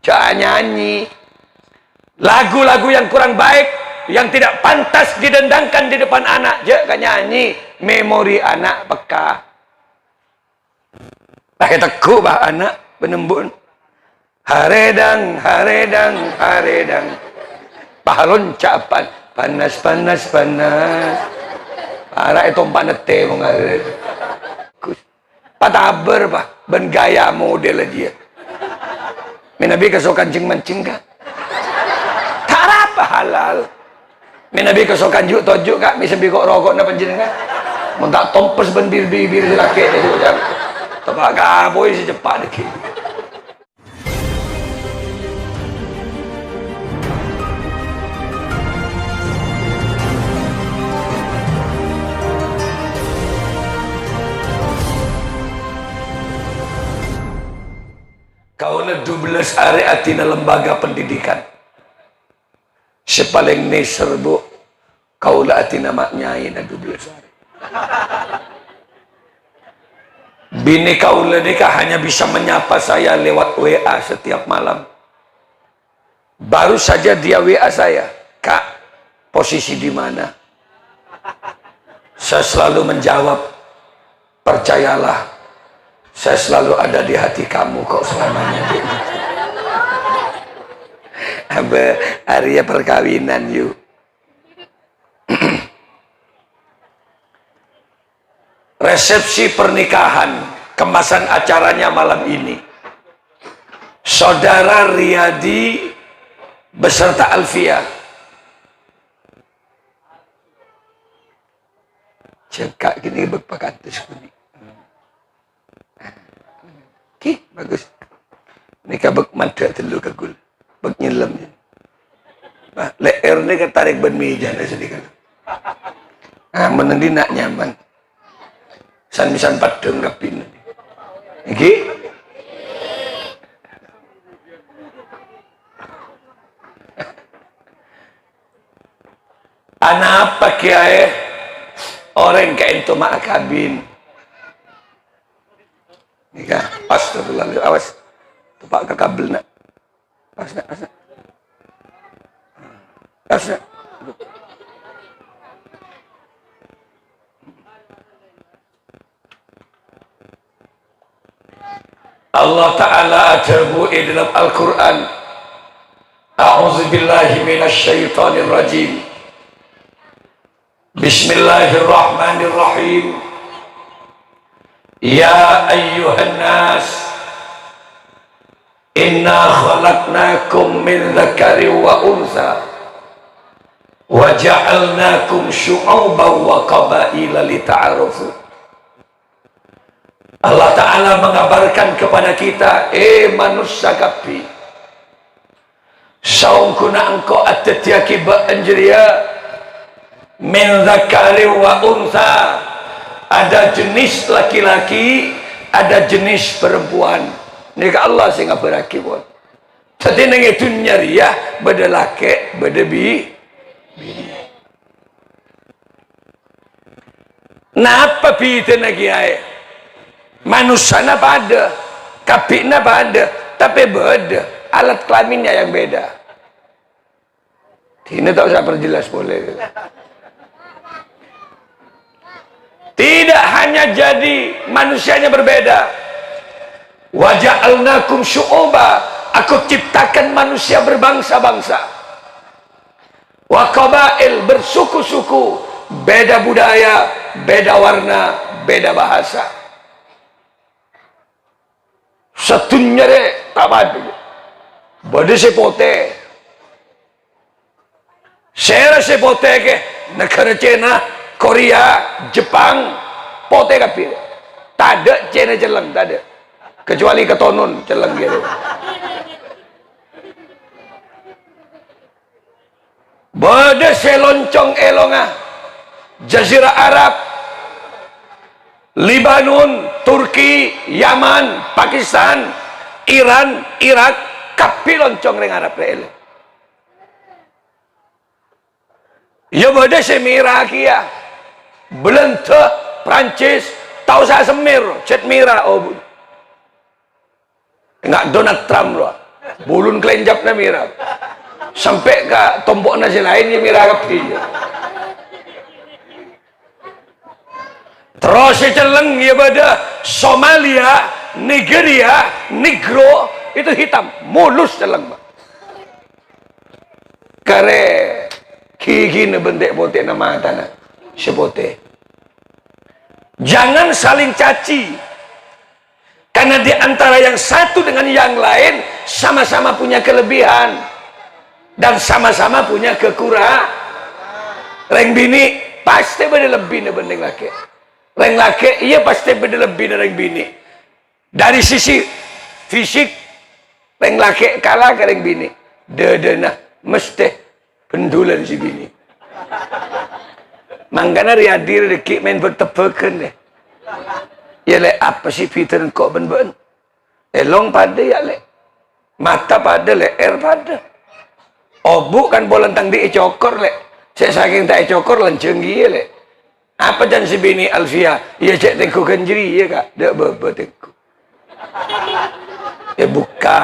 jangan nyanyi lagu-lagu yang kurang baik, yang tidak pantas didendangkan di depan anak. Jangan nyanyi, memori anak peka. Pakai teguh bah anak penembun. Haredang, haredang, haredang. Pahalon capan, panas, panas, panas. Para itu panete mengalir. Pataber bah, ben gaya model dia. Menabi kesokan cing mancing kan? Halal. Menabi kesokan juk tojuk kak, bisa bikok rokok na panjenengan. Mun tak tompes ben bir-bir laki itu jam. Tepak kaboy secepat deki. Kauna 12 hari atina lembaga pendidikan. Sepaling neser bu, kaula atina maknyai na 12 hari. Bini kaula nikah hanya bisa menyapa saya lewat WA setiap malam. Baru saja dia WA saya, Kak, posisi di mana? Saya selalu menjawab, percayalah, saya selalu ada di hati kamu kok selamanya. Hari perkawinan yuk. Resepsi pernikahan, kemasan acaranya malam ini. Saudara Riyadi beserta Alfia. Cekak gini berpakatus kuning. Ki bagus. Nikah bek mada telu kagul. Bek nyelam. Nah, leher ni ketarik ban meja na sedikit. Ah, menendi nak nyaman. San-san padeng kapin. Iki. Anak apa kiai? Orang kayak itu mak kabin. Nikah, astagfirullah, awas. Tupak ke kabel nak. Pas nak, pas nak. Pas nak. Allah Ta'ala ajabu dalam Al-Quran. A'udzubillahi minasyaitonir rajim. Bismillahirrahmanirrahim. Ya ayyuhan nas, inna khalaqnakum min dzakarin wa untha wa ja'alnakum syu'uban wa qabaila lita'arafu. Allah Ta'ala mengabarkan kepada kita, manusia kapi, saungkuna engkau atatiaki ba'anjriya min dzakarin wa untha, ada jenis laki-laki, ada jenis perempuan. Nika Allah sing ngabaraki buat. Jadi nang itu nyariah beda laki, beda bini. Napa pita lagi ay? Manusia napa ada, kapi napa ada, tapi beda. Alat kelaminnya yang beda. Ini tak usah perjelas boleh. Tidak hanya jadi manusianya berbeda. Wa ja'alnakum syu'uba, aku ciptakan manusia berbangsa-bangsa. Wa qabail, bersuku-suku, beda budaya, beda warna, beda bahasa. Satunya deh tak ada. Bade sepote. Saya sepote ke negara China, Korea, Jepang, pote kapir. Tak ada China celeng, tak ada. Kecuali ketonun celeng gitu. Bade seloncong elonga, Jazirah Arab, Libanon, Turki, Yaman, Pakistan, Iran, Irak, kapi loncong ring Arab rele. Ya bade semirakia, Belanda, Prancis, tahu saya semir, cet mira, oh enggak Donald Trump loh. bulun kelenjapnya mirap sampai ke tombok nasi lainnya mirap dia. Terus celeng ya pada Somalia, Nigeria, Negro itu hitam, mulus celeng Pak. Kare gigi bentek bote nama tanah sebote. Jangan saling caci. Karena di antara yang satu dengan yang lain sama-sama punya kelebihan dan sama-sama punya kekurangan. Reng bini pasti beda lebih dibanding laki. Reng laki iya pasti beda lebih dari reng bini. Dari sisi fisik reng laki kalah ke reng bini. Dedena mesti pendulan si bini. Mangkana riadir deki main bertebakan deh. Ya le apa sih Peter kok ben-ben? Elong pada ya le. Mata pada leher pada. Obu kan bolentang di cokor le. Saya saking tak cokor lenceng dia le. Apa dan si bini Alfia? Ya cek tengku kenjeri ya kak. Dak bebe tengku. Ya buka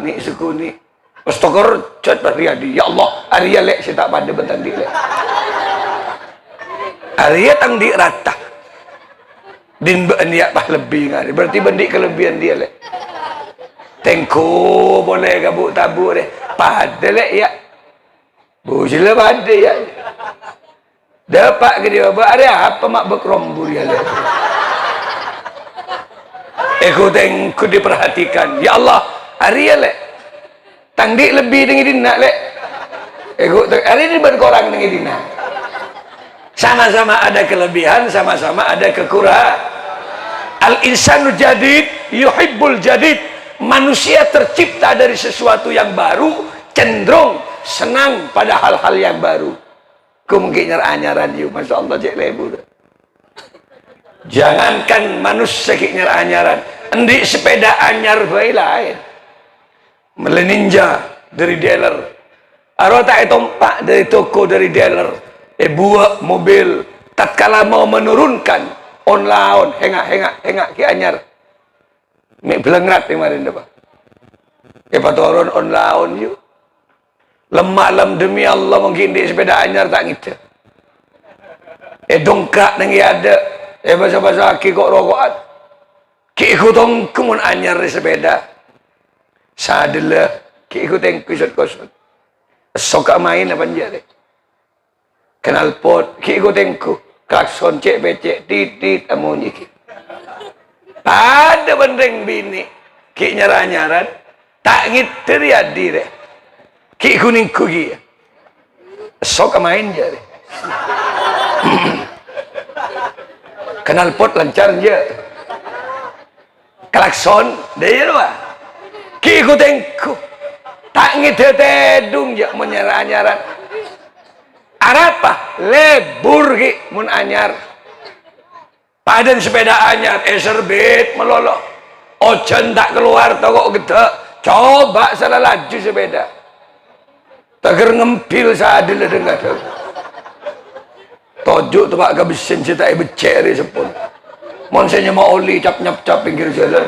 ni suku ni. Pastokor cat Riyadi. Ya Allah, Arya le saya tak pada bentang di le. Arya tang di rata. Din dia bah lebih ngari. Berarti bendik kelebihan dia le. Tengku boleh gabuk tabu deh. Pada le ya. Bujila pada ya. Dapat ke dia ada apa mak berkerombur ya le. Aku tengku diperhatikan. Ya Allah, Arya le. Tangdik lebih dengan dina le. Aku hari ini berkorang dengan dina. Sama-sama ada kelebihan, sama-sama ada kekurangan. Al-insanu jadid yuhibbul jadid. Manusia tercipta dari sesuatu yang baru, cenderung senang pada hal-hal yang baru. Kemungkinan anyaran you, masya Allah cek lebu. Jangankan manusia keknya anyaran, endi sepeda anyar bayi lain. Meleninja dari dealer, arwah tak tompak dari toko dari dealer. Buat mobil tatkala mau menurunkan on hengak ki anyar mek belengrat kemarin depan paturun on laon yuk lemak lem demi Allah mungkin di sepeda anyar tak ngita dongkrak nang ada bahasa-bahasa ki kok rokokan ki ikut kumun anyar di sepeda sadela ki ikut yang kusut-kusut sok main apa jare kenal pot ki ikut engku klakson cek becek titit amunyi ki pada bendeng bini ki nyaran tak ngiter ya dire ki kuning kugi sok main jare kenal pot lancar je klakson dia lah ki ikut engku tak ngiter tedung je menyaran Arapa lebur ki mun anyar padan sepeda anyar serbet melolo ojen tak keluar toko gede coba salah laju sepeda teger ngempil sadil dengar tojuk tu pak kebesin cita beceri sepun monsenya mau oli cap pinggir jalan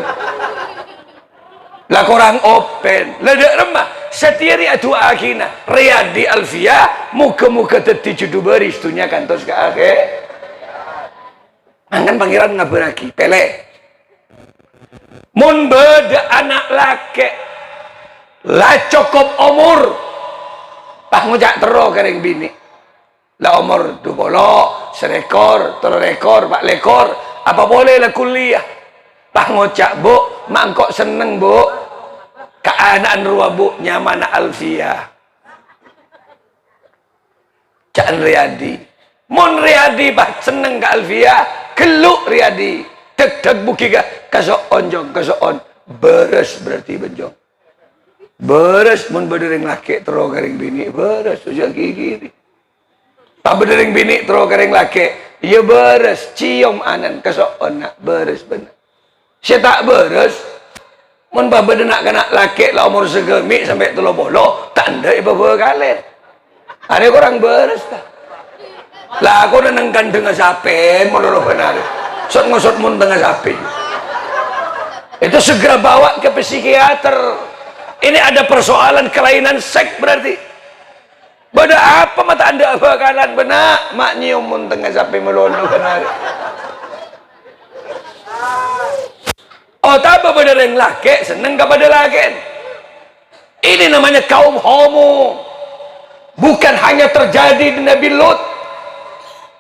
lah korang open ledek remah setiari atu akina Riyadi Alfia muka-muka teti judu beris tunya kantos ke akhir mangan pangeran ngaberaki pele mun beda anak laki lah cukup umur pah ngujak tero kering bini lah umur 20 serekor 3 rekor 4 lekor apa boleh lah kuliah pah ngocak bu mangkok seneng bu keadaan ruabu nyaman Alfia Caan Riyadi mon Riyadi bah seneng ke Alfia keluk Riyadi tek buki kasok onjong kasok on beres berarti benjong beres mon berdering laki tero kering bini beres ujak gigi tak berdering bini tero kering laki iya beres cium anan kasok on nak beres bener saya tak beres mun baba nak kena laki lah umur segemi sampai 30 tanda ibu kalian ada orang beres tak lah aku nenengkan dengan sapi menurut benar sot ngosot mun dengan sapi itu segera bawa ke psikiater Ini ada persoalan kelainan seks berarti. Beda apa mata anda bakalan benak mak nyium mun tengah sampai melono kenal. Oh tak apa pada yang laki seneng kepada laki. Ini namanya kaum homo. Bukan hanya terjadi di Nabi Lut,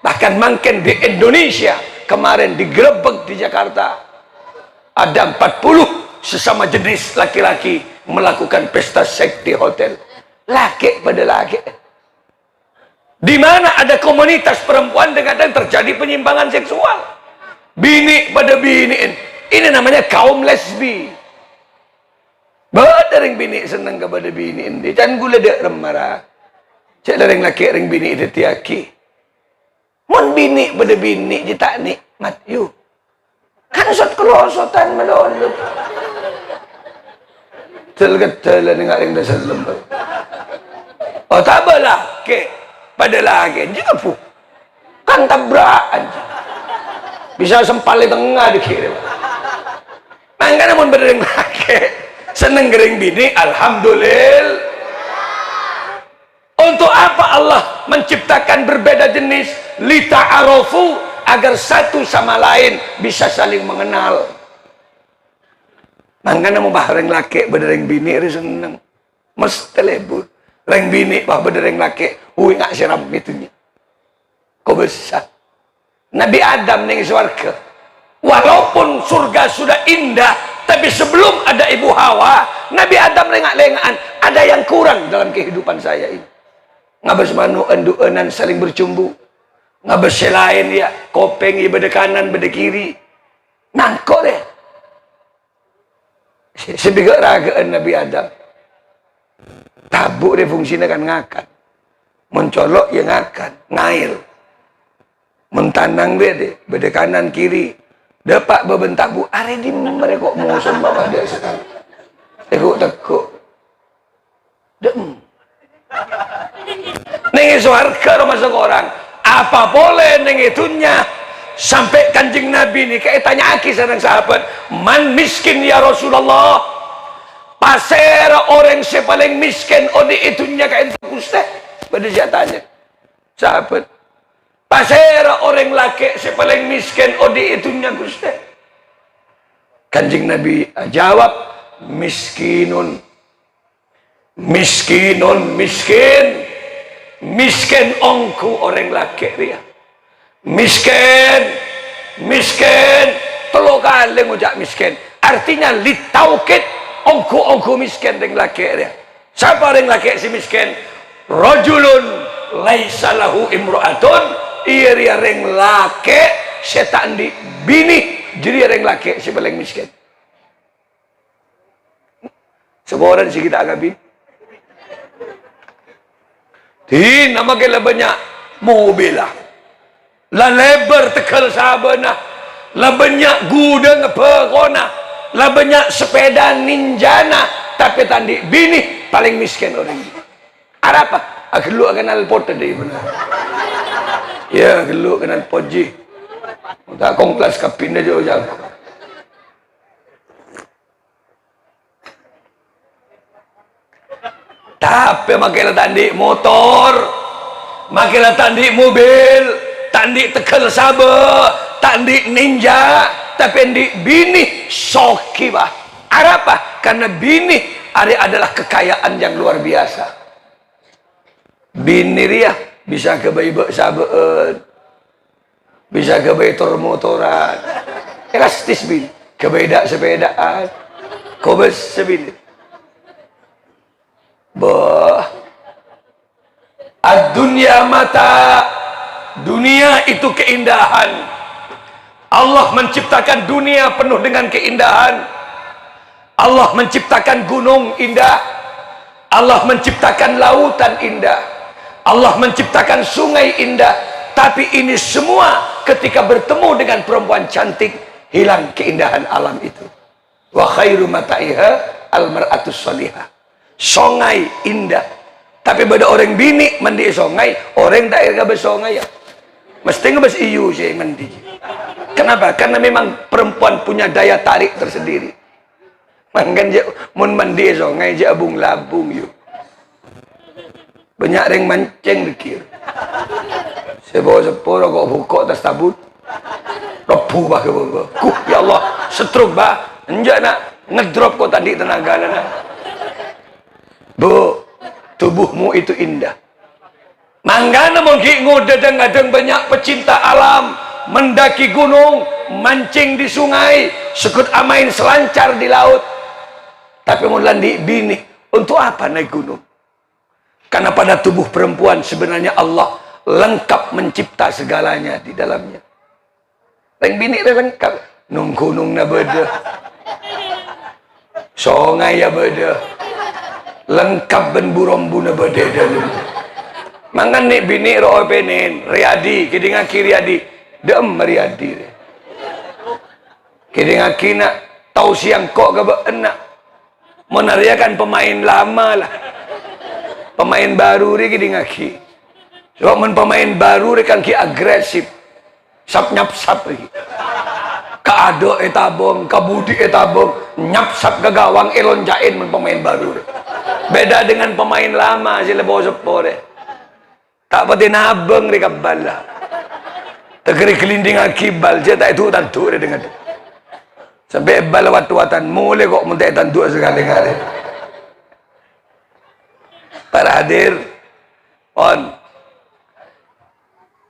bahkan makin di Indonesia. Kemarin digerebek di Jakarta ada 40 sesama jenis laki-laki melakukan pesta seks di hotel. Laki pada laki. Di mana ada komunitas perempuan dengan terjadi penyimpangan seksual. Bini pada biniin. Ini namanya kaum lesbi. Badering bini senang kepada bini ini. Jangan gula dek remara. Cek lereng laki ring bini itu tiaki. Mun bini pada bini jita nikmat you. Kan sot kerosotan melon. Tel-tel dengar ring dasar lembut. Oh tak apalah ke pada lagi juga pu. Kan tabrakan. Bisa sempal di tengah dikirim. Mangga namun berdering laki seneng gering bini, alhamdulillah. Untuk apa Allah menciptakan berbeda jenis? Lita'arofu, agar satu sama lain bisa saling mengenal. Mangga namun bareng laki berdering bini itu seneng. Mesti lebur. Reng bini bah berdering laki, hui ngak siram itunya. Kau besar. Nabi Adam ning swarga. Walaupun surga sudah indah, tapi sebelum ada Ibu Hawa, Nabi Adam lengak-lengaan, ada yang kurang dalam kehidupan saya ini. Ngabas manu endu-enan saling bercumbu. Ngabas selain ya, kopeng ya beda kanan, beda kiri. Nangkok deh. Sebiga ragaan Nabi Adam. Tabuk deh fungsinya kan ngakan. Mencolok ya ngakan, ngail. Mentanang deh, beda kanan kiri. Dapat bebentak bu, hari di mereka musuh bapak dia sekarang. Tekuk. Dem. Nengi suarga rumah seorang. Apa boleh nengi itunya sampai Kanjeng Nabi ini kayak tanya aki sareng sahabat, man miskin ya Rasulullah. Pasir orang yang paling miskin odi itunya kayak itu Ustaz. Pada dia tanya sahabat. Pasir orang laki si paling miskin odi itunya Gusti. Kanjeng Nabi jawab, miskin. Miskin ongku orang laki dia. Miskin. Telu kali ngujak miskin. Artinya litaukit ongku miskin dengan laki dia. Siapa orang laki si miskin? Rajulun laisa lahu imro'atun. Iya reng laki setan di bini jadi reng laki si paling miskin. Semua orang sih kita agak bin. Di nama kita banyak mobil lah. La lebar tekal sabana. La banyak gudang pekona. La banyak sepeda ninjana. Tapi tadi bini paling miskin orang ini. Ada apa? Aku lu akan alpota deh benar. Ya, gelo kanan poji. Tak kongklas kapin aja jago. Tapi makilah tandi motor, makilah tandi mobil, tandi tekel sabe, tandi ninja, tapi di bini soki bah. Apa? Karena bini adalah kekayaan yang luar biasa. Bini dia bisa ke bayi sabeen, bisa ke bayi motoran, elastis bin, ke beda sepedaan, kobes sebin. Bah, ad-dunya mata, dunia itu keindahan. Allah menciptakan dunia penuh dengan keindahan. Allah menciptakan gunung indah. Allah menciptakan lautan indah. Allah menciptakan sungai indah, tapi ini semua ketika bertemu dengan perempuan cantik hilang keindahan alam itu. Wa khairu mata'iha al-mar'atus salihah. Sungai indah, tapi pada orang bini mandi sungai, orang tak ada bersongai ya. Mesti ngebes iu sih mandi. Kenapa? Karena memang perempuan punya daya tarik tersendiri. Mangkan je mun mandi songai je abung-labung yuk. Banyak yang mancing dikir. Sepo-sepo kok buka tas tabut. Rebu bah ke bawah. Ya Allah, setruk bah. Enjak nak ngedrop kau tadi tenaga nak. Bu, tubuhmu itu indah. Manggana mungkin ngodadang-adang banyak pecinta alam, mendaki gunung, mancing di sungai, sekut amain selancar di laut. Tapi mau landi bini, untuk apa naik gunung? Karena pada tubuh perempuan sebenarnya Allah lengkap mencipta segalanya di dalamnya. Yang bini lengkap, nung gunung na beda, sungai ya beda, lengkap ben burombu na beda dalam. Mangan nih bini roh penen, Riyadi, kidinga Riyadi, dem Riyadi. Kidinga kina tahu siang kok gak enak, menariakan pemain lama lah, pemain baru ri kidinga ki. Sebab men pemain baru ri kan ki agresif, sap nyap sap lagi. Kaado etabong, kabudi etabong, nyap sap gagawang elon jain men pemain baru. Beda dengan pemain lama sila bawa sepore. Tak pati nabeng di kabal lah. Tegeri kelinding akibal, dia tak itu tantu dia dengan dia. Sampai bal wat-watan, mulai kok mentai tantu sekali-kali. Para hadir, on.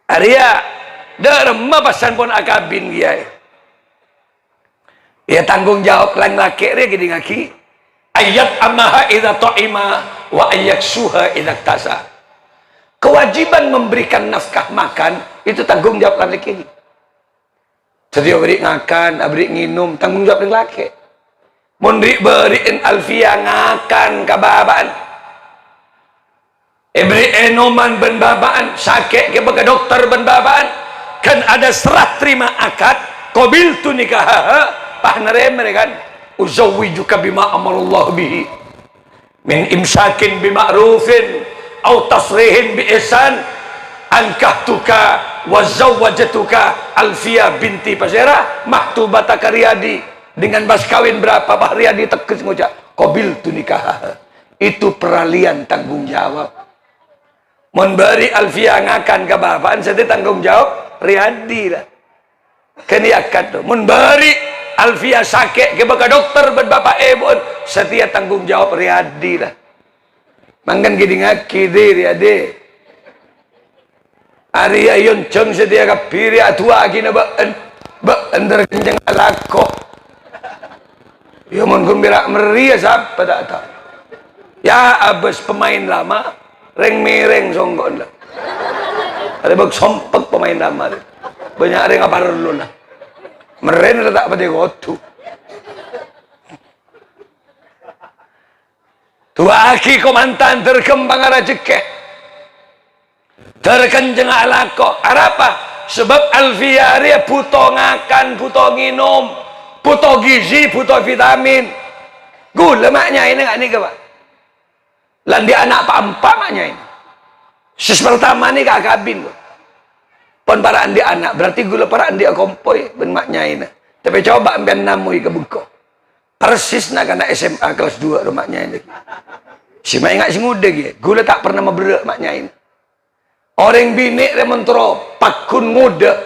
Arya, derma pasan pun akabin dia. Ya tanggung jawab lang laki dia gini ngaki. Ayat amaha idha ta'ima wa ayak suha idha tasa. Kewajiban memberikan nafkah makan itu tanggung jawab laki ini. Jadi beri ngakan, beri nginum, tanggung jawab laki. Mundri beriin alfia ngakan kababaan. Beri enoman ben babaan, sakit ke baka dokter ben babaan. Kan ada serah terima akad, qabil tu nikah, pahnare kan. Uzawwijuka bima amarullah bihi. Min imsakin bima'rufin. Au tasrihin bi ihsan ankahtuka wa zawwajatuka Alfia binti Pasera mahtubata Riyadi. Dengan mas kawin berapa Pak Riyadi tekes ngucap qabil tu nikah. Itu peralihan tanggung jawab. Memberi Alfia ngakan ke bapaan saya tanggung jawab Riyadi lah. Kini akad tu memberi Alfia sakit ke baka dokter berbapak ebon setia tanggung jawab Riyadi lah. Mangkan gini ngaki diri ade. Ari ayon ceng sedia kapiri atua gina ba ender kenceng alako. Ya mon gembira meria siapa tak tahu. Ya abis pemain lama reng mireng songgon lah. Ada bag sompek pemain lama. Banyak reng apa perlu lah. Meren tak pada gotu. Tua aki komantan terkembang rezeki, terkenceng alako. Apa? Sebab Alfia dia butuh ngakan, butuh minum, butuh gizi, butuh vitamin. Gula maknya ini nggak nih pak? Landi anak pak maknya ini. Sis pertama nih kak kabin. Pon para andi anak berarti gula para andi kompoi ben maknya ini. Tapi coba ambil namui ke bengkok. Persis nak kena SMA kelas 2 rumahnya ini. Si mak ingat si muda gitu. Gula tak pernah memberak maknya ini. Orang bini remontro pakun muda,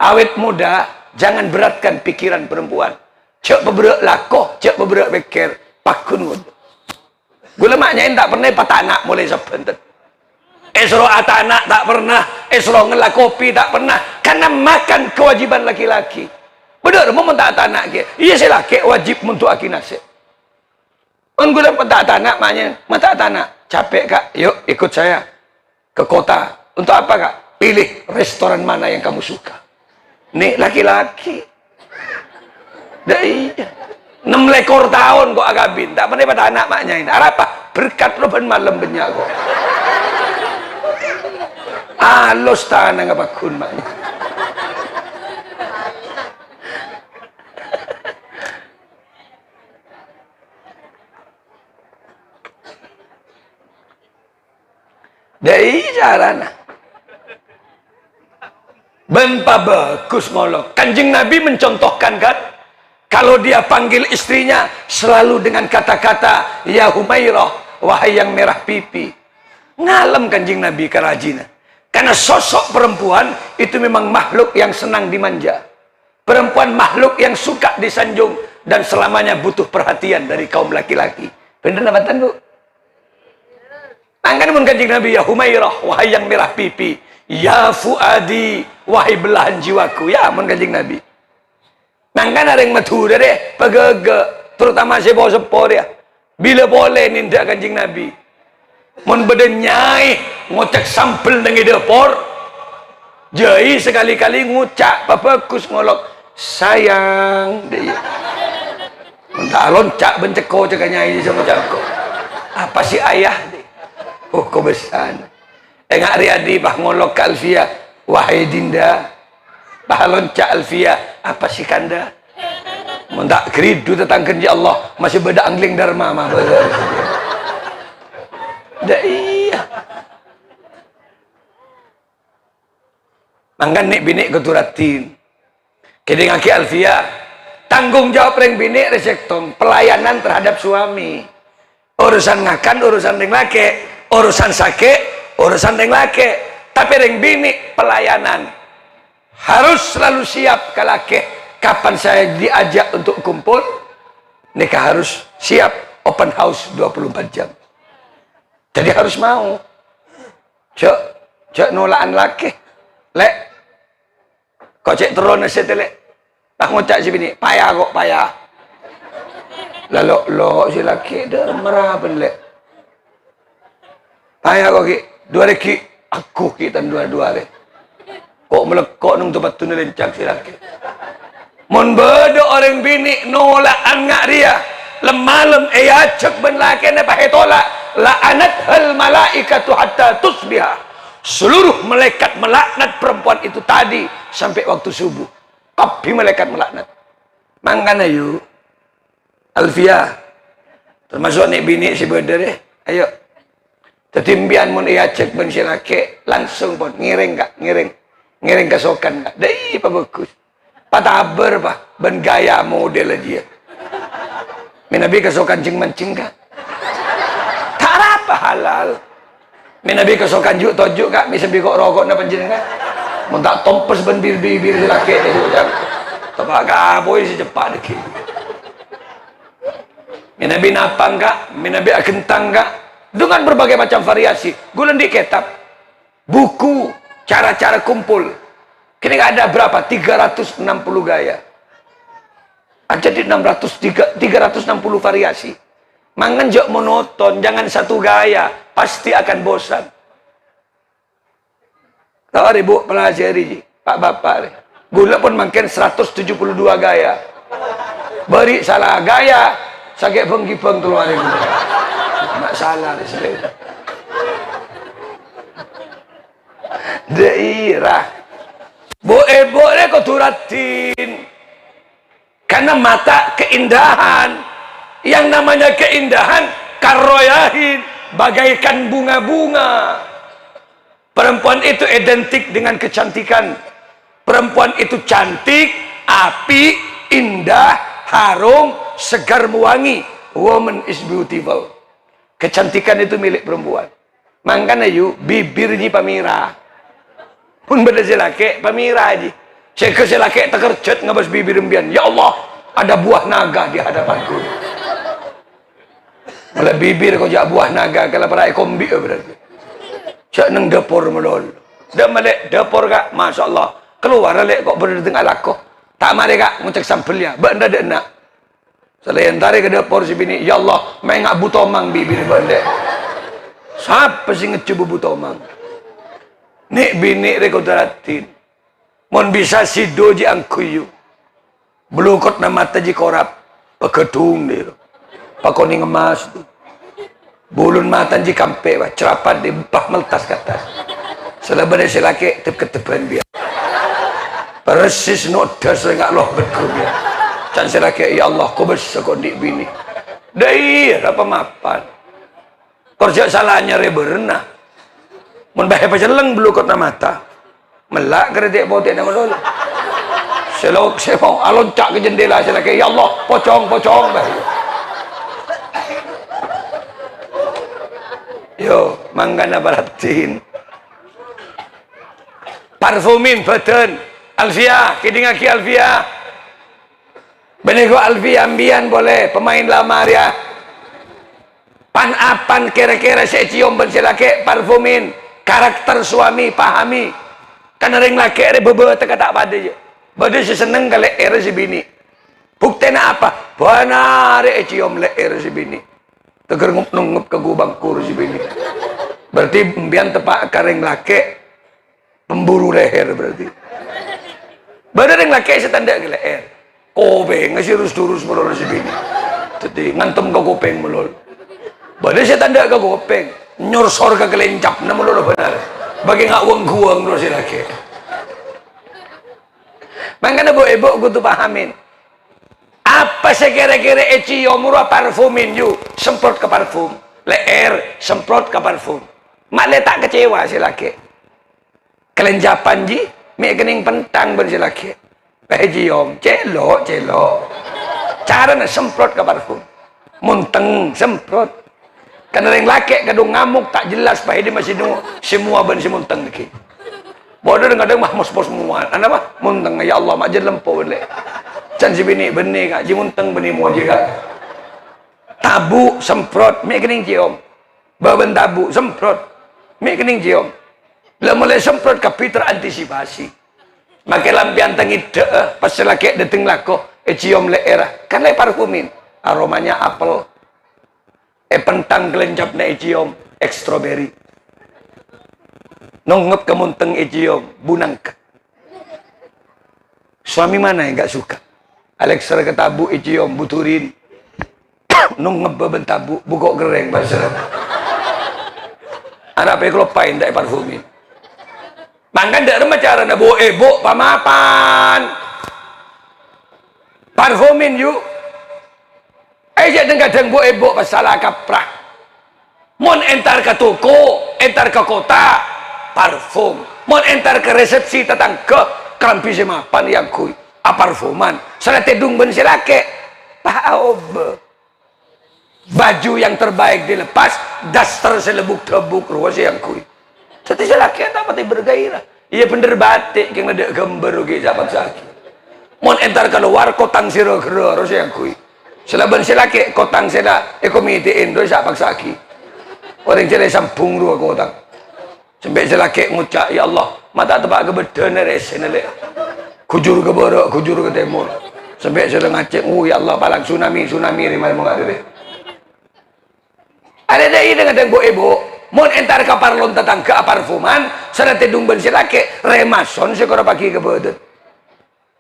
awet muda, jangan beratkan pikiran perempuan. Cek beberak lakoh, cek beberak pikir, pakun muda. Gula maknya ini tak pernah patah anak mulai sebentar. Esro anak tak pernah, esro ngelak kopi tak pernah. Karena makan kewajiban laki-laki. Benar, mau tak anak ke? Iya saya laki wajib untuk aki nasib. Unggulan tak anak maknya, mata anak capek kak, yuk ikut saya ke kota. Untuk apa kak? Pilih restoran mana yang kamu suka. Nih laki-laki. Dah iya. 6 lekor tahun kok agabin, tak pernah pada anak maknya ini. Apa? Berkat lo ben malam benyak kok. Alus tanah ngapakun maknya. Dari carana ben bagus ngolok. Kanjeng Nabi mencontohkan kan, Kalau dia panggil istrinya selalu dengan kata-kata ya Humairah, wahai yang merah pipi. Ngalem Kanjeng Nabi kerajinan. Karena sosok perempuan itu memang makhluk yang senang dimanja. Perempuan makhluk yang suka disanjung dan selamanya butuh perhatian dari kaum laki-laki. Bener nabatan Bu? Angkat pun Kanjeng Nabi, ya Humairah, wahai yang merah pipi. Ya Fuadi, wahai belahan jiwaku. Ya ampun Kanjeng Nabi. Nangkan ada yang matura deh, pegege, terutama si bawa sepo dia. Bila boleh nindak Kanjeng Nabi. Mun bedenyai, ngocek sampel dengan depor. Jai sekali-kali ngucak, papakus ngolok. Sayang, dia. Entah loncak benceko cakap nyai sama cakap. Apa si ayah dia? Oh kau besar. Engak riadi bah ngolok ke Alfia. Wahai Dinda. Bah loncak Alfia. Apa sih kanda? Mentak keridu tetangkan ya Allah. Masih beda angling dharma mah. Dah iya. Mangkan nek binik keturatin. Keding aki Alfia. Tanggung jawab reng binik resektong. Pelayanan terhadap suami. Urusan ngakan, urusan reng laki. Urusan sakit, urusan reng laki. Tapi reng binik pelayanan. Harus selalu siap ke laki. Kapan saya diajak untuk kumpul, nikah harus siap. Open house 24 jam. Jadi harus mau. Cok nolaan laki. Lek. Kok cek turun nasi telek. Tak ngocak si bini. Payah kok, payah. Lalu lo si laki dah merah lek. Payah kok ki. Dua reki. Aku kita dua-dua le. Kok melekok nung tempat tu nelencak si laki. Mon beda orang bini nolaan ngak dia. Lemalem cek ben laki ne pakai tolak. La'anat hal malaikatu hatta tusbiha. Seluruh malaikat melaknat perempuan itu tadi sampai waktu subuh. Tapi malaikat melaknat. Mangkana yuk. Alfia. Termasuk nek bini si beda deh. Ayo. Tetimbian mun cek ben si laki langsung pun ngiring kak, ngiring kesokan kak. Dai apa bagus. Pataber pak, ben gaya model dia. Minabi kesokan cing mancing kak. Tak apa halal. Minabi kesokan juk tojuk kak, bisa bikok rokok na panjenengan. Mun tak tompes ben bibir si laki itu jam. Tapak boy si cepat deki. Minabi napang kak, minabi akentang kak. Dengan berbagai macam variasi. Gulen di kitab. Buku. Cara-cara kumpul. Kini ada berapa? 360 gaya. Jadi 360 variasi. Mangan jok monoton. Jangan satu gaya. Pasti akan bosan. Tahu ibu pelajari. Pak bapak. Gula pun makin 172 gaya. Beri salah gaya. Sakit penggipeng keluar ini. Salah di sini. Daerah. Boleh kau turatin. Karena mata keindahan. Yang namanya keindahan karroyahin. Bagaikan bunga-bunga. Perempuan itu identik dengan kecantikan. Perempuan itu cantik, api, indah, harum, segar mewangi. Woman is beautiful. Kecantikan itu milik perempuan. Mangkana yuk bibirnya pamira. Pun beda selake pamira aja. Saya selake terkercut ngabas bibir embian. Ya Allah, ada buah naga di hadapanku. Malah bibir kau jak buah naga kalau para kombi berarti. Cak neng dapur melol. Dak malek dapur kak, masya Allah. Keluar lek kok berada tengah lakoh. Tak mari kak ngucek sampelnya. Benda dek nak. Selain tarik ke dapur si bini, ya Allah, main ngak butomang bibir benda. Siapa sih ngecubu butomang? Nek bini rekodaratin. Mon bisa si doji angkuyu. Belukot na mata ji korap. Pagedung dia. Pakoni ngemas tu. Bulun mata ji kampe, cerapat di bah meltas ke atas. Selebihnya si laki tep-ketepan biar. Persis noda sengak loh betul biar. Can si laki, ya Allah, kau bersekondi bini. Dair, apa mapan. Kerja salahnya reberna. Mun bahaya paceleng belukot na mata. Melak kredek botek na melol. Saya mau loncat ke jendela, saya lagi, ya Allah, pocong. Yo, manggana baratin. Parfumin badan. Alfia, kidingaki Alfia. Benego Alfia ambian boleh, pemain lamar ya. Pan-apan kira-kira saya cium ben laki parfumin. Karakter suami pahami. Karena ring laki ada bebe tak pada je. Bade si seneng kali si bini. Bukti na apa? Benar cium leher si bini. Teger ngup ke gubang kur si bini. Berarti mbian tepak karing laki pemburu leher berarti. Bade ring laki setanda ke leher. Kopeng ngasih durus melol si bini. Jadi ngantem ke kopeng melol. Bade setanda ke kopeng. Nyorsor ke kelencap na melol benar. Bagi ngak uang terus si laki. Makanya ibu gue tuh pahamin. Apa sekira-kira cium murah parfumin you semprot ke parfum, leher semprot ke parfum. Mak le tak kecewa si laki. Kelenjapan ji, mi kening pentang ber si laki. Cium, celok. Cara na semprot ke parfum, munteng semprot. Karena yang laki kadung ngamuk tak jelas, dia masih nunggu semua ben si munteng lagi. Bodoh kadang mah mos-mos semua. Anda mah munteng ya Allah mak jadi lempo le. Can si bini benih kak, ji munteng benih mau juga. Tabu semprot, mi kening cium. Baben tabu semprot, mi kening cium. Lah mulai semprot kapi terantisipasi. Makai lampian tengit pas laki dateng lako, cium le era. Kan le parfumin, aromanya apel. Pentang kelencap na cium, strawberry. Nongep kemunteng cium, bunangka. Suami mana yang gak suka? Alexa ketabu cium, buturin. Nongep bebentabu, bukok gereng bahasa. Anak pe klopain dak parfumin. Mangkan dak remeh cara na bo pamapan. Parfumin yuk. Aja kadang bo pasalah kaprah. Mon entar ke toko, entar ke kota, parfum. Mon entar ke resepsi tetangga, kelampi semapan yang kui. Parfuman. Salah tedung ben silake. Paob. Baju yang terbaik dilepas, daster selebuk-tebuk ruas yang kui. Jadi silake tak pati bergairah. Iya bener batik yang ada gambar oke sahabat sakit. Mon entar keluar kotang siro-gero ruas yang kui. Selaban silake kotang sila komite Indo sahabat sakit. Orang sila sambung ruas kotang. Sampai silake ngucap ya Allah, mata tepak kebedan resen le. Kujur ke barat, kujur ke timur. Sampai sila ngacik, ya Allah palang tsunami rimai mau ngade. Ada dah ini dengan ibu. Mon entar kapar lon tetangga parfuman, sana tedung ben silake remason sekora pagi ke badan.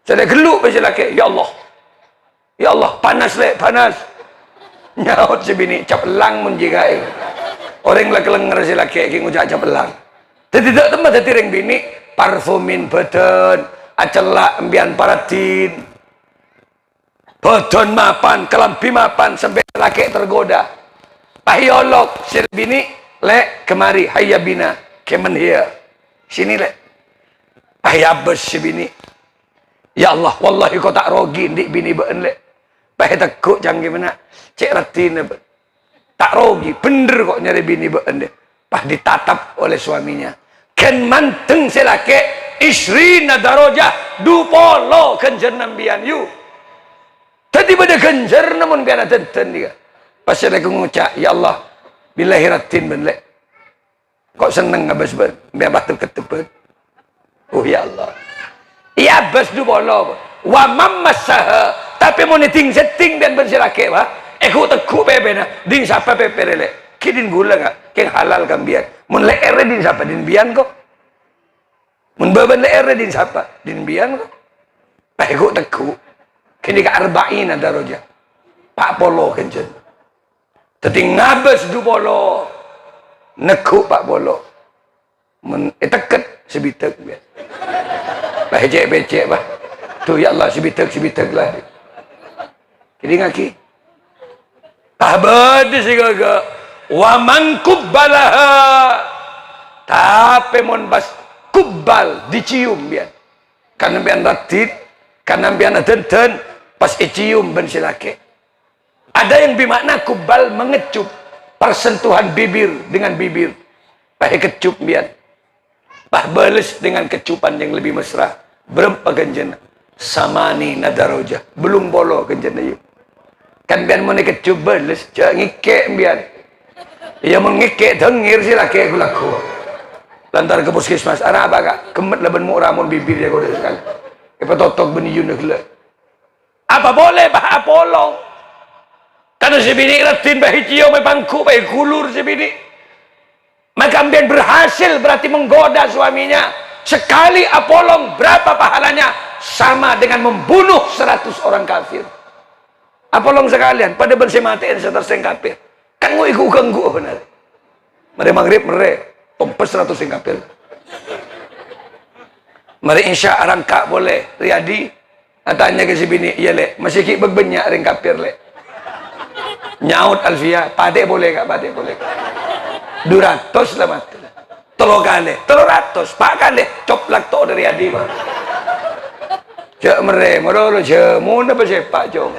Sada geluk ben silake, ya Allah. Ya Allah, panas le, panas. Nyaut si bini capelang mun jigae. Orang lek lenger silake iki ngucap capelang. Dadi tidak tempat dadi ring bini parfumin badan, acelak embian paratin. Badan mapan, kelambi mapan sampai laki tergoda. Pahiolog sir bini le kemari hayya bina kemen here. Sini le. Pahiyabes si bini. Ya Allah, wallahi kau tak rogi ndik bini beun le. Pahe teguk canggih mana. Cek retine be. Tak rogi, bener kok nyari bini beun de. Pah ditatap oleh suaminya. Ken manteng selake isrina darajah dupolo kenjer nambian yu. Tadi pada kenjer namun biar tenten dia. Pas saya ngucap, ya Allah, billahi ratin ben le. Kok seneng ngabas ben, biar batu ketebet. Oh ya Allah. Iya bas dupolo. Wa mammasaha, tapi mau niting setting dan ben selake wah. Aku teku bebena, din siapa peperele. Kidin gula gak? Keng halal kan biar. Mun leere din siapa? Din bian kok. Mun beban leere din siapa? Din bian kok. Aku teku. Kini ke arba'in ada roja. Pak polo kencen. Tadi ngabes du polo. Nekuk pak polo. Teket sebitek biar. Bah becek bah. Tuh ya Allah sebitek lah. Kini ngaki. Abad si gaga. Wa man kubbalaha. Tapi mon bas kubbal dicium biar. Karena biar ratit Karena biar ten pas cium ben silake. Ada yang bermakna kubal mengecup, persentuhan bibir dengan bibir. Pakai kecup biar. Pah balas dengan kecupan yang lebih mesra. Berempa genjana. Samani nadaroja. Belum bolo genjana yuk. Kan biar mau kecup balas. Jangan ngikek biar. Ya mengikek dengir silake aku laku. Lantar ke puskesmas. Ana apa kak? Kemet lah ben mu'ramun bibir ya kau dah sekali. Kepetotok beni yunuk lah. Apa boleh bah Apolong? Karena si bini ratin bah hijau bah bangku bah kulur si bini. Maka ambian berhasil berarti menggoda suaminya. Sekali Apolong berapa pahalanya? Sama dengan membunuh 100 orang kafir. Apolong sekalian pada bersih matiin seterseng kafir. Kan mau ikut ganggu benar. Mari maghrib mere tompes 100 yang kafir. Mari insya rangka boleh Riyadi. Tanya ke si bini, iya le, masih ki berbanyak ring kafir le. Nyaut Alfia, pade boleh kak, pade boleh. 200 lah mati. 3 kali, 300, 4 kali, coplak to dari Riyadi mah. Cek mere, modal cek, muna apa sepak jom.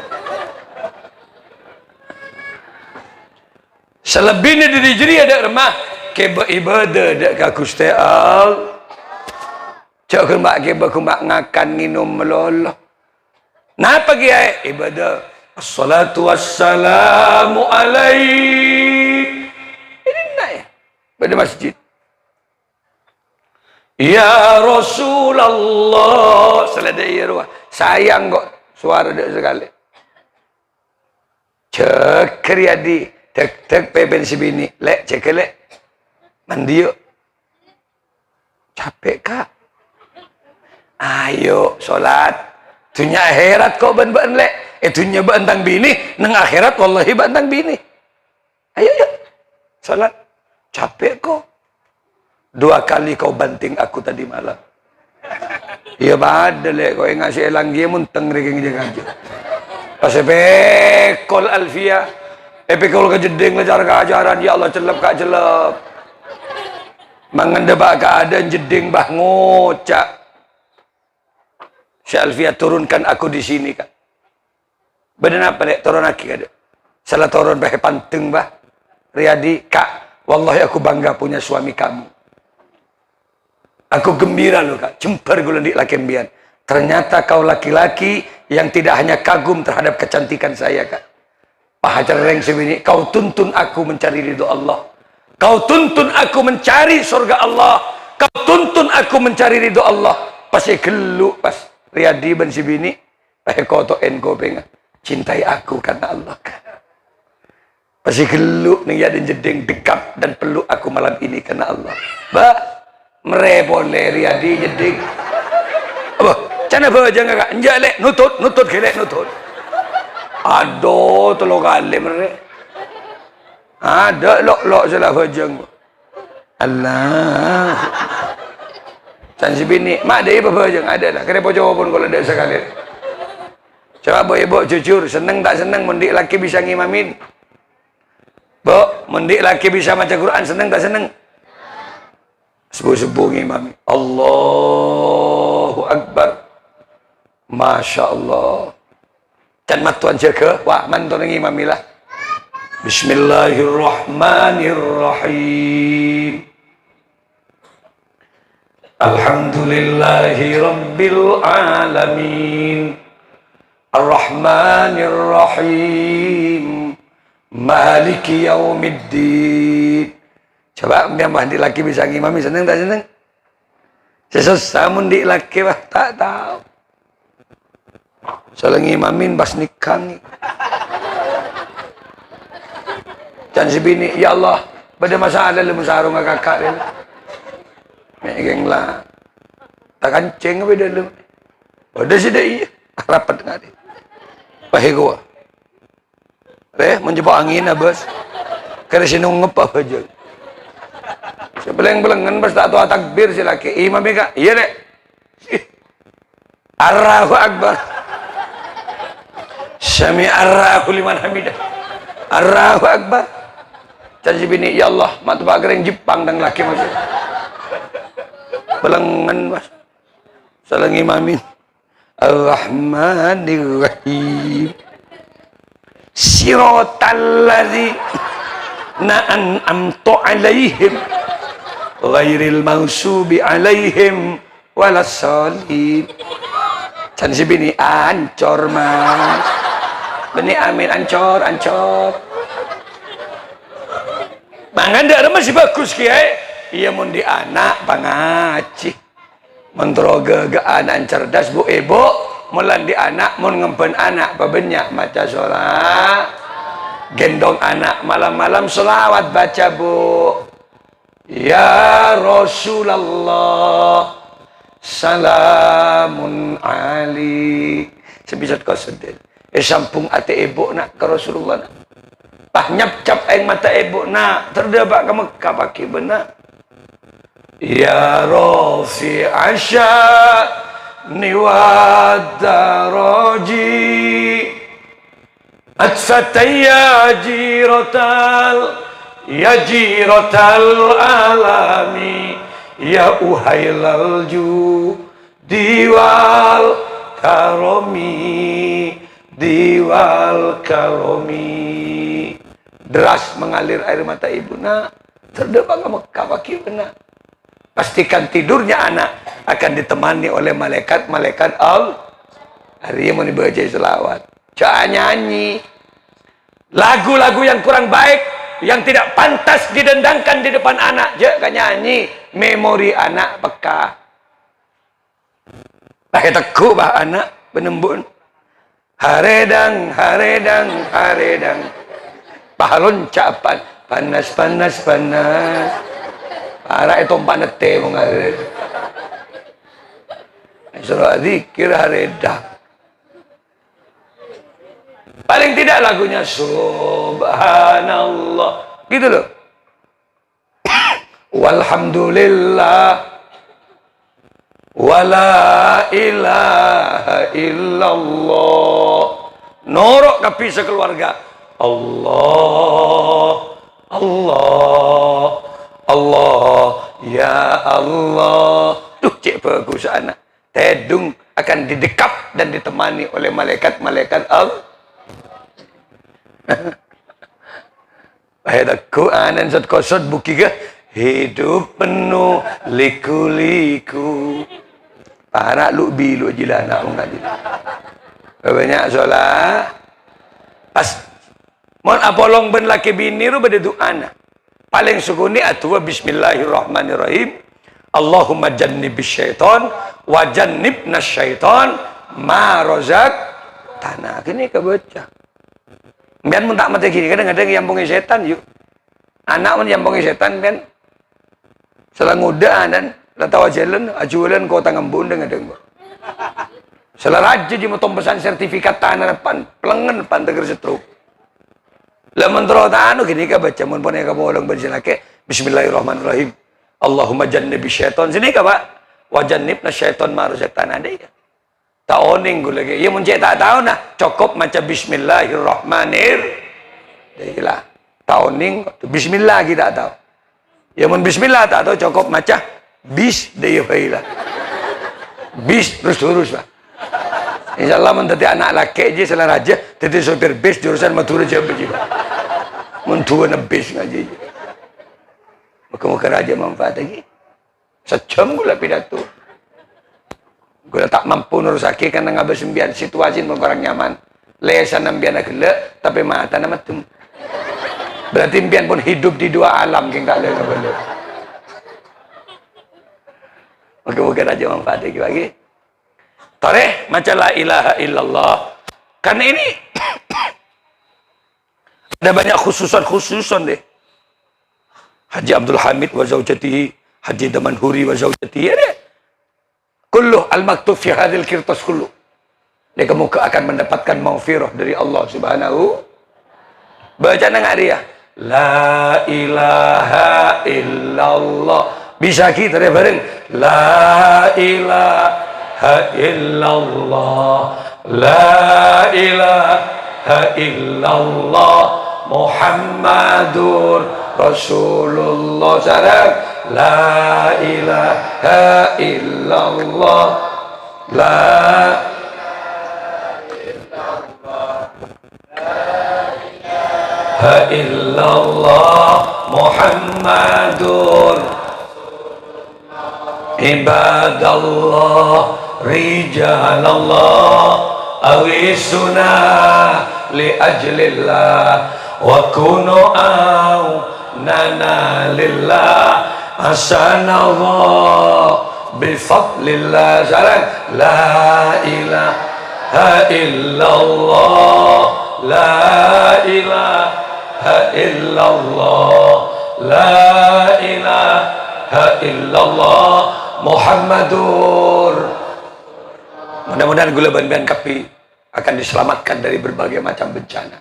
Selebihnya dari jeri ada remah ke beribadah dak kakuste al. Cak kembak ke berkumbak ngakan minum meloloh. Napa kiai ibadah? Assalatu wassalamu alaik. Ini nak ya? Pada masjid. Ya Rasulullah. Seladai ya ruah. Sayang kok suara dak sekali. Cek Riyadi. Tek pepen si bini. Lek cek lek. Mandi yuk. Capek kak. Ayo sholat. Dunia akhirat kok ben-ben lek. Dunia bantang bini. Nang akhirat wallahi bantang bini. Ayo yuk. Sholat. Capek kok. 2 kali kau banting aku tadi malam. Iya bada lek. Kau yang ngasih elang dia munteng reking dia ngaji. Pas bekol Alfia. Epikol kejeding lejar keajaran. Ya Allah celep kak celep. Mengendebak keadaan jeding bah ngocak. Si Alfia turunkan aku di sini kak. Benar apa dek turun lagi kak. Salah turun bah panteng bah. Riyadi kak. Wallahi aku bangga punya suami kamu. Aku gembira loh kak. Jemper gulendik laki mbian. Ternyata kau laki-laki yang tidak hanya kagum terhadap kecantikan saya kak. Pahajar reng sebini. Kau tuntun aku mencari ridho Allah. Kau tuntun aku mencari surga Allah. Kau tuntun aku mencari ridho Allah. Pasti geluk pas. Riyadi ben si bini. Pakai koto enko pengen. Cintai aku karena Allah. Pasti geluk nih ya dan jeding dekap dan peluk aku malam ini karena Allah. Ba, merepole Riyadi jeding. Apa? Cana ba jangan kak. Njak lek nutut gelek nutut. Aduh, tolong kali mere. Ada lok salah bajang. Allah. Can si bini, mak dia apa bajang ada lah. Kenapa jawab pun kalau ada sekali. Coba ibu jujur, seneng tak seneng mendik laki bisa ngimamin. Bu, mendik laki bisa baca Quran, seneng tak seneng? Sebuh-sebuh ngimami. Allahu Akbar. Masya Allah. Can matuan jaga, wah mantan ngimamilah. Bismillahirrahmanirrahim. Alhamdulillahi rabbil alamin. Ar-Rahmanir-Rahim. Maliki yaumiddin. Coba biar mandi laki bisa ngimami seneng tak seneng? Sesusah mundi laki bah tak tahu. Soalnya ngimamin pas nikah nih. Dan si bini, ya Allah, pada masalah lu musarung kakak dia. Megeng lah. Tak kancing apa dia lu. Udah sih dia rapat dengan dia. Pahe gua. Menjebak angin abas. Karena sinung ngepah aja. Sebeleng-belengan pas tak tahu takbir si laki. Imam Eka, iya dek. Allahu Akbar. Sami Allahu liman hamidah. Allahu Akbar. Jadi bini, ya Allah, matu pak kering Jepang dan laki masih. Belengan mas. Salah ngimamin. Ar-Rahmanir-Rahim. Siratal ladzina an'amta 'alaihim ghairil maghsubi 'alaihim walassallin. Can si bini ancor mas. Bini amin ancor. Manganda masih bagus kiai. Iya mun di anak pangaci. Mentroga anak cerdas bu ibu mulan di anak mun ngempen anak pabenyak maca sholat gendong anak malam-malam selawat baca bu ya Rasulullah salamun ali sebisat kau sedih sampung ate ibu nak ke Rasulullah nak pah nyap-cap aing mata ibu nak terdebak ke Mekah pakai benak ya Rafi asya'ni wa daraji atfataya jiratal alami ya uhailal diwal karomi deras mengalir air mata ibu nak terdebak ke Mekah pakai benak. Pastikan tidurnya anak akan ditemani oleh malaikat Allah. Hari ini mau dibaca selawat. Jangan nyanyi. Lagu-lagu yang kurang baik, yang tidak pantas didendangkan di depan anak. Jangan nyanyi. Memori anak peka. Pakai teguh bah anak penembun. Haredang. Pahalon capan. Panas. Arah itu panete mengalir. Surah zikir haredah. Paling tidak lagunya Subhanallah. Gitu loh. Walhamdulillah. Wala ilaha illallah. Norok kapi sekeluarga. Allah. Ya Allah. Tuh cik bagus anak. Tedung akan didekap dan ditemani oleh malaikat Allah. Ayat anan sat kosot buki ke hidup penuh liku-liku. Para lu bilu jilana mengaji. Banyak solat. Pas mon apolong ben laki bini ru bade doa anak. Paling sukuni atwa bismillahirrahmanirrahim. Allahumma jannibis syaitan wa jannibnas syaitan ma razaqtana. Kini kebaca. Biar mun tak mati gini kadang-kadang nyambungi setan yuk. Anak mun nyambungi setan kan. Selang muda dan latawa jalan ajulan kota ngembun dengan. Selang raja di motong pesan sertifikat tanah depan pelengan depan teger setruk. Lamun anu gini ka baca mun pone ka bolong berjelake bismillahirrahmanirrahim. Allahumma jannibis syaitan sini ka Pak. Wa jannibna syaitan ma razaqtana deh. Taoning gue lagi. Ya mun cek tak tahu nah cukup maca bismillahirrahmanirrahim. Dehlah. Taoning bismillah kita tahu. Ya mun bismillah tak tahu cukup maca bis deh lah. Bis terus Pak. Insyaallah mentati anak laki aja salah raja tadi sopir bis jurusan Madura jam begitu. Mentua nebis ngaji. Muka raja manfaat lagi. Sejam gula pidato. Gula tak mampu nurusake karena ngabah sembian situasi kurang nyaman. Lesan nambian gelek tapi mata nama tum. Berarti impian pun hidup di dua alam yang tak ada ngabah. Muka raja manfaat lagi. Tareh macam la ilaha illallah. Karena ini ada banyak khususan deh. Haji Abdul Hamid wa zaujatihi, Haji Damanhuri wa zaujatihi. Kulluh al-maktub fi hadhil kirtas kulluh. Mereka muka akan mendapatkan maghfirah dari Allah Subhanahu. Baca nang dia. La ilaha illallah. Bisa kita bareng. La ilaha illallah, la ilaha illallah, Muhammadur Rasulullah. Sarang la ilaha illallah, la illallah Muhammadur ibadallah rijalallah awisuna li ajlillah wa kunu nana lillah asanallah bifadlillah. Salam la ilaha illallah la ilaha illallah la ilaha illallah Muhammadur. Mudah-mudahan gula ban-ban kapi akan diselamatkan dari berbagai macam bencana,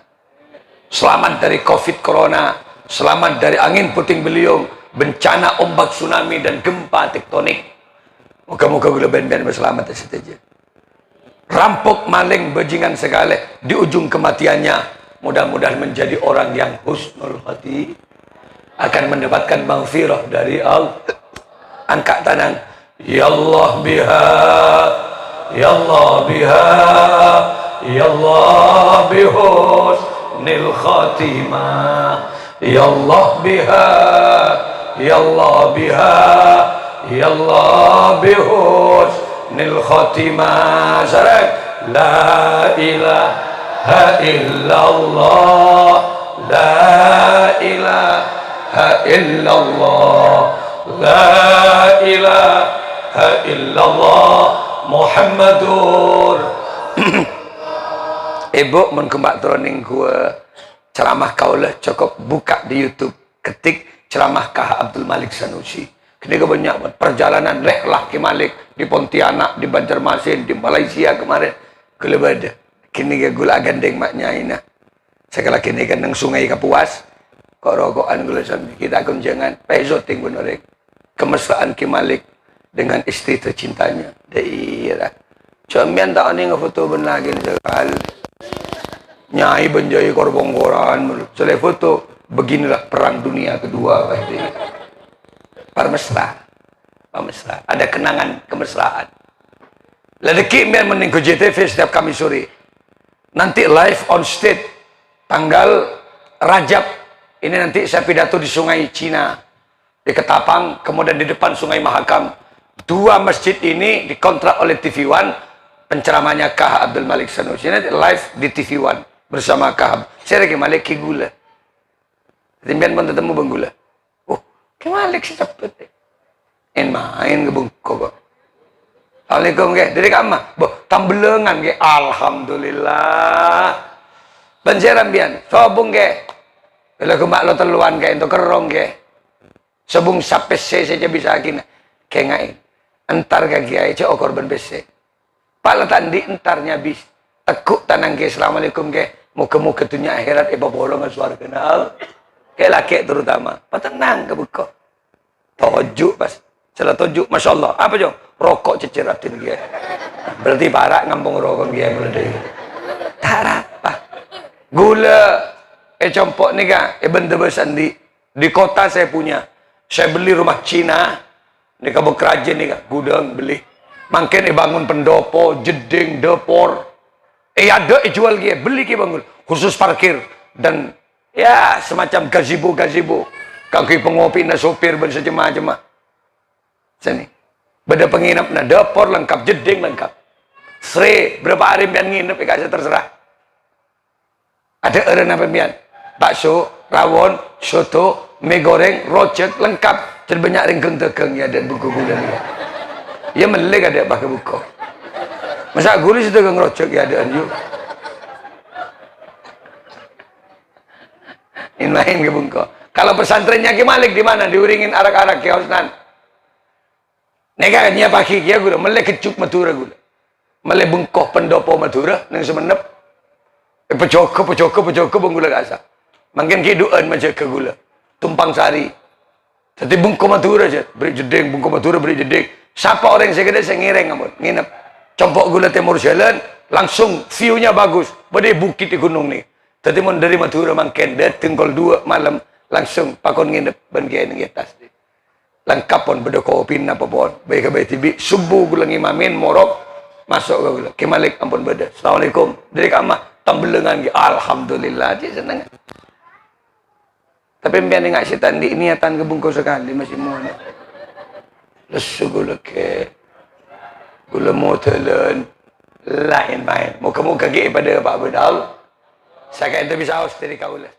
selamat dari COVID corona, selamat dari angin puting beliung, bencana ombak tsunami dan gempa tektonik. Moga-moga gula ben-ben berselamat saja. Rampok, maling, bajingan segala di ujung kematiannya mudah-mudahan menjadi orang yang husnul hati, akan mendapatkan maghfirah dari Allah. Angkat tangan, ya Allah biha, ya Allah biha, ya Allah bihusnil khatimah, ya Allah biha, ya Allah biha, ya Allah bihusnil khatimah. Salam la ilaha illallah la ilaha illallah la ilaha illallah Muhammadur. Ibu mun kembak troning gua ceramah kaulah cukup buka di YouTube, ketik ceramah Kah Abdul Malik Sanusi. Ketika banyak perjalanan rehlah ke Malik di Pontianak, di Banjarmasin, di Malaysia kemarin. Gula bada. Kini gula gandeng maknya ina. Sekala kini kan nang sungai Kapuas. Kok rokokan gula sambil kita kunjangan. Pezoting benorek. Kemesraan ke Malik dengan istri tercintanya. Daerah. Cuman tak ni ngefoto ben lagi sekali. Nyai benjai korbonggoran. Selai foto. Beginilah perang dunia kedua pasti. Parmesra, ada kenangan kemesraan. Ledeki biar meningku JTV setiap Kamis sore. Nanti live on stage tanggal Rajab ini nanti saya pidato di Sungai Cina, di Ketapang, kemudian di depan Sungai Mahakam. Dua masjid ini dikontrak oleh TV One, penceramahnya Kah Abdul Malik Sanusi. Nanti live di TV One bersama Kah. Saya lagi Malik Kigula. Timbian pun ketemu Bang Gula. Kemalik sih cepet deh. Main ke Bengkok kok. Assalamualaikum ke. Dari kamar. Tambelengan ke. Alhamdulillah. Banseran bian. Sobung ke. Bila kemak lo teluan ke. Untuk kerong ke. Sobung sapes saja bisa kina. Kayak ngain. Entar ke kiai. Cok korban bese. Pala tandi entarnya bis. Tekuk tanang ke. Assalamualaikum ke. Muka-muka tunya akhirat. Iba bolong ke suara kenal. Kayak laki terutama. Patenang ke Bengkok. Tojuk pas. Setelah tojuk. Masya Allah. Apa jom? Rokok ceceratin dia. Berarti parah ngambung rokok dia. Tak apa. Gula. Compok ni kan. Benda besar di kota saya punya. Saya beli rumah Cina. Ni kabel kerajaan ni kan. Gudang beli. Makin bangun pendopo. Jeding. Depor. Ada jual dia. Beli dia bangun. Khusus parkir. Dan ya, semacam gazebo. Kaki pengopi na sopir ben sejemaah-jemaah. Sini. Beda penginap na dapur lengkap, jeding lengkap. Sre, berapa hari pian nginep saya terserah. Ada eren apa pian? Bakso, rawon, soto, mie goreng, rojak lengkap. Jadi banyak ringkeng tekeng ya dan buku gula dia. Ya melek ada pakai buku. Masa gula situ keng rojak ya ada anju. Main ke Bengkok. Kalau pesantrennya Ki Malik di mana? Diuringin arak-arak ke Husnan. Neganya pagi kia gula, mele kecuk Madura gula. Mele Bengkok pendopo Madura nang semenep. Pejoko benggula kasa. Makin kiduan macam ke gula. Tumpang Sari. Jadi Bengkok Madura aja, beri jeding, Bengkok Madura beri jeding. Siapa orang yang segede saya ngireng amun, nginep. Compok gula Timur Jalan, langsung view-nya bagus. Pada bukit di gunung nih. Tadi mau dari Madura mangken dateng kol 2 malam langsung pakon nginep ban kiai nang atas deh. Lengkap pon beda kopi napa pon. Baik ke tibi subuh gula ngimamin morok masuk ke gula. Ki Malik ampun beda. Assalamualaikum. Dari kamar tambelengan ki alhamdulillah ji seneng. Tapi biar nggak setan di niatan kebungkus sekali masih mau. Lesu gula ke, gula motolen, lain main. Muka-muka ke pada Pak Bedal. Saya kata bisa aus dari kau lah.